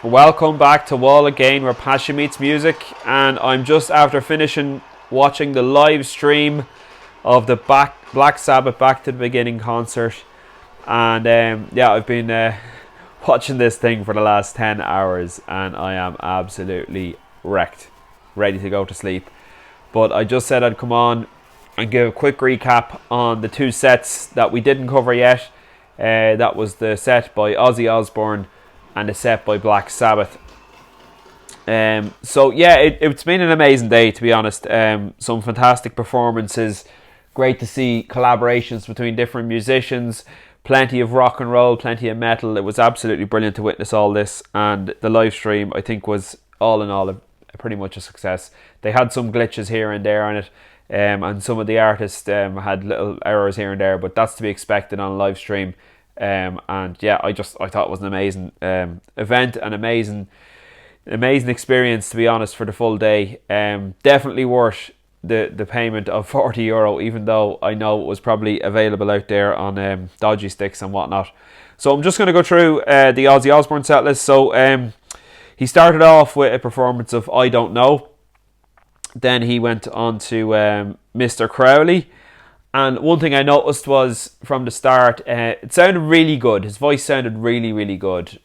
Welcome back to Wall Again, where passion meets music, and I'm just after finishing watching the live stream of the Black Sabbath Back to the Beginning concert, and I've been watching this thing for the last 10 hours, and I am absolutely wrecked, ready to go to sleep. But I just said I'd come on and give a quick recap on the two sets that we didn't cover yet. That was the set by Aussie Osborne and a set by Black Sabbath. It's been an amazing day, to be honest. Some fantastic performances, great to see collaborations between different musicians, plenty of rock and roll, plenty of metal. It was absolutely brilliant to witness all this, and the live stream, I think, was all in all pretty much a success. They had some glitches here and there on it, and some of the artists had little errors here and there, but that's to be expected on a live stream. I thought it was an amazing event, an amazing experience, to be honest, for the full day. Definitely worth the payment of €40, even though I know it was probably available out there on dodgy sticks and whatnot. So I'm just going to go through the Aussie Osborne set list. So he started off with a performance of I Don't Know. Then he went on to Mr. Crowley. And one thing I noticed was from the start, it sounded really good. His voice sounded really, really good.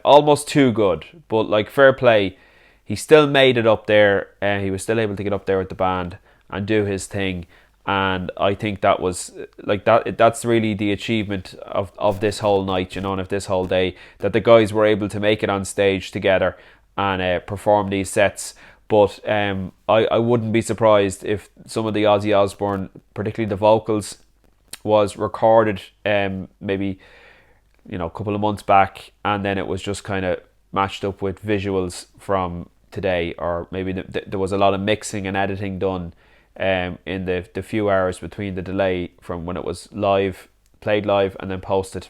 Almost too good. But like, fair play. He still made it up there. He was still able to get up there with the band and do his thing. And I think that was like that. That's really the achievement of this whole night, and of this whole day, that the guys were able to make it on stage together and perform these sets. But I wouldn't be surprised if some of the Aussie Osborne, particularly the vocals, was recorded maybe a couple of months back, and then it was just kind of matched up with visuals from today, or maybe there was a lot of mixing and editing done in the few hours between the delay from when it was played live and then posted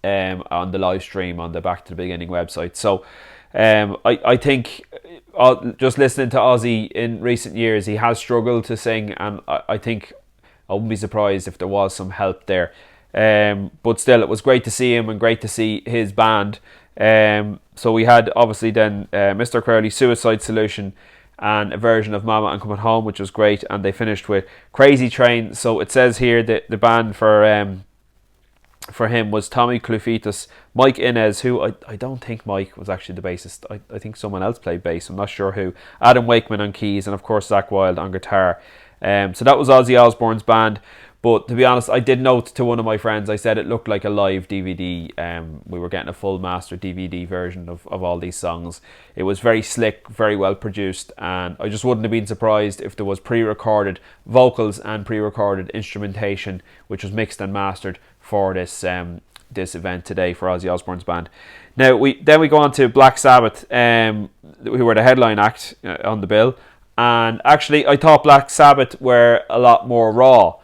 on the live stream on the Back to the Beginning website. So I think just listening to Ozzy in recent years, he has struggled to sing, and I think I wouldn't be surprised if there was some help there. But still, it was great to see him and great to see his band. So we had obviously then Mr. Crowley's Suicide Solution and a version of Mama I'm Coming Home, which was great, and they finished with Crazy Train. So it says here that the band for him was Tommy Clufitos, Mike Inez, who I don't think Mike was actually the bassist. I think someone else played bass, I'm not sure who. Adam Wakeman on keys, and of course Zach Wilde on guitar. So that was Ozzy Osbourne's band. But to be honest, I did note to one of my friends, I said it looked like a live DVD. We were getting a full master DVD version of all these songs. It was very slick, very well produced, and I just wouldn't have been surprised if there was pre-recorded vocals and pre-recorded instrumentation, which was mixed and mastered for this event today for Ozzy Osbourne's band. Now we go on to Black Sabbath, who were the headline act on the bill, and actually I thought Black Sabbath were a lot more raw.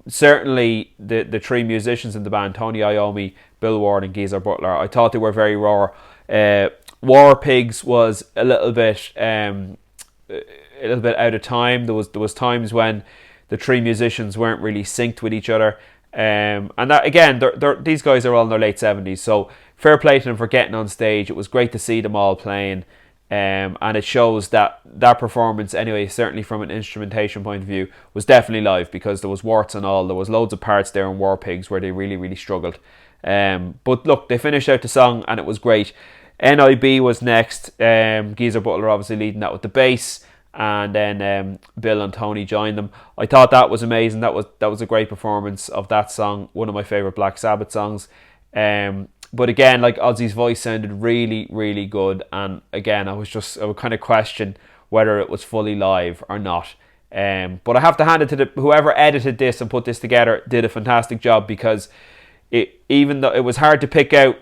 Certainly the three musicians in the band, Tony Iommi, Bill Ward and Geezer Butler, I thought they were very raw. War Pigs was a little bit out of time. There was times when the three musicians weren't really synced with each other. And that again, these guys are all in their late 70s, so fair play to them for getting on stage. It was great to see them all playing, and it shows that performance, anyway, certainly from an instrumentation point of view, was definitely live, because there was warts and all. There was loads of parts there in War Pigs where they really, really struggled. But look, they finished out the song and it was great. NIB was next. Geezer Butler obviously leading that with the bass, and then Bill and Tony joined them. I thought that was amazing. That was a great performance of that song, one of my favourite Black Sabbath songs. But again, like, Ozzy's voice sounded really, really good, and again, I would kind of question whether it was fully live or not. But I have to hand it to whoever edited this and put this together did a fantastic job, because even though it was hard to pick out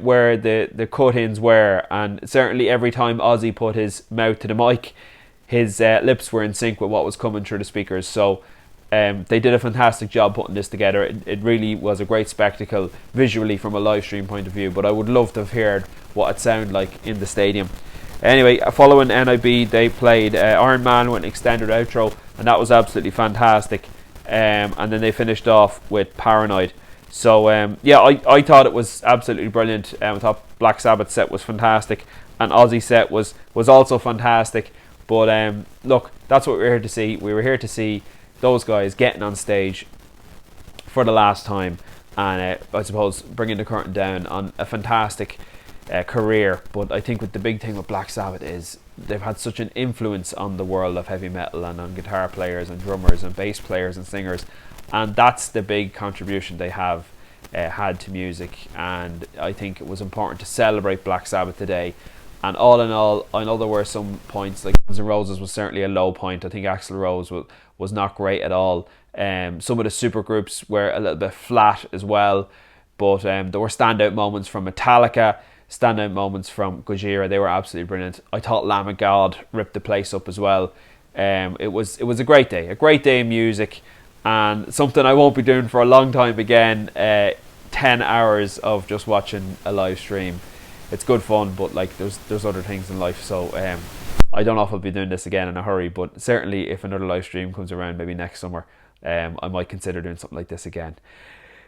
where the cut-ins were, and certainly every time Ozzy put his mouth to the mic, his lips were in sync with what was coming through the speakers. So they did a fantastic job putting this together. It really was a great spectacle visually from a live stream point of view, but I would love to have heard what it sounded like in the stadium. Anyway, following NIB, they played Iron Man with an extended outro, and that was absolutely fantastic. And then they finished off with Paranoid. So yeah, I thought it was absolutely brilliant. I thought Black Sabbath set was fantastic, and Aussie set was also fantastic. But look, that's what we were here to see. We were here to see those guys getting on stage for the last time, and I suppose bringing the curtain down on a fantastic career. But I think with the big thing with Black Sabbath is they've had such an influence on the world of heavy metal and on guitar players and drummers and bass players and singers, and that's the big contribution they have had to music. And I think it was important to celebrate Black Sabbath today. And all in all, I know there were some points, like Guns N' Roses was certainly a low point. I think Axl Rose was not great at all. Some of the super groups were a little bit flat as well, but there were standout moments from Metallica, standout moments from Gojira. They were absolutely brilliant. I thought Lamb of God ripped the place up as well. It was a great day in music, and something I won't be doing for a long time again. 10 hours of just watching a live stream. It's good fun, but like there's other things in life, so I don't know if I'll be doing this again in a hurry, but certainly if another live stream comes around, maybe next summer, I might consider doing something like this again.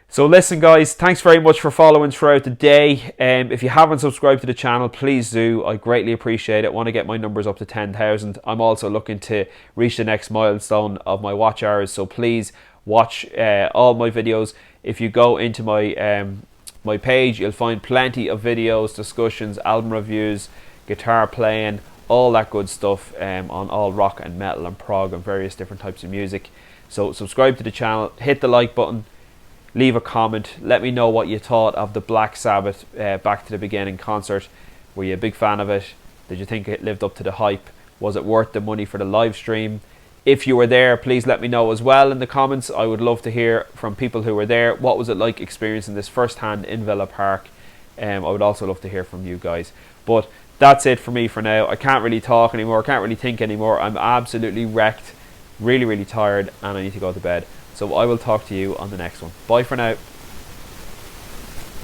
So listen guys, thanks very much for following throughout the day. If you haven't subscribed to the channel, please do. I greatly appreciate it. I want to get my numbers up to 10,000. I'm also looking to reach the next milestone of my watch hours, so please watch all my videos. If you go into my page, you'll find plenty of videos, discussions, album reviews, guitar playing, all that good stuff on all rock and metal and prog and various different types of music. So subscribe to the channel, hit the like button, leave a comment, let me know what you thought of the Black Sabbath Back to the Beginning concert. Were you a big fan of it? Did you think it lived up to the hype? Was it worth the money for the live stream? If you were there, please let me know as well in the comments. I would love to hear from people who were there. What was it like experiencing this firsthand in Villa Park? I would also love to hear from you guys. But that's it for me for now. I can't really talk anymore. I can't really think anymore. I'm absolutely wrecked, really, really tired, and I need to go to bed. So I will talk to you on the next one. Bye for now.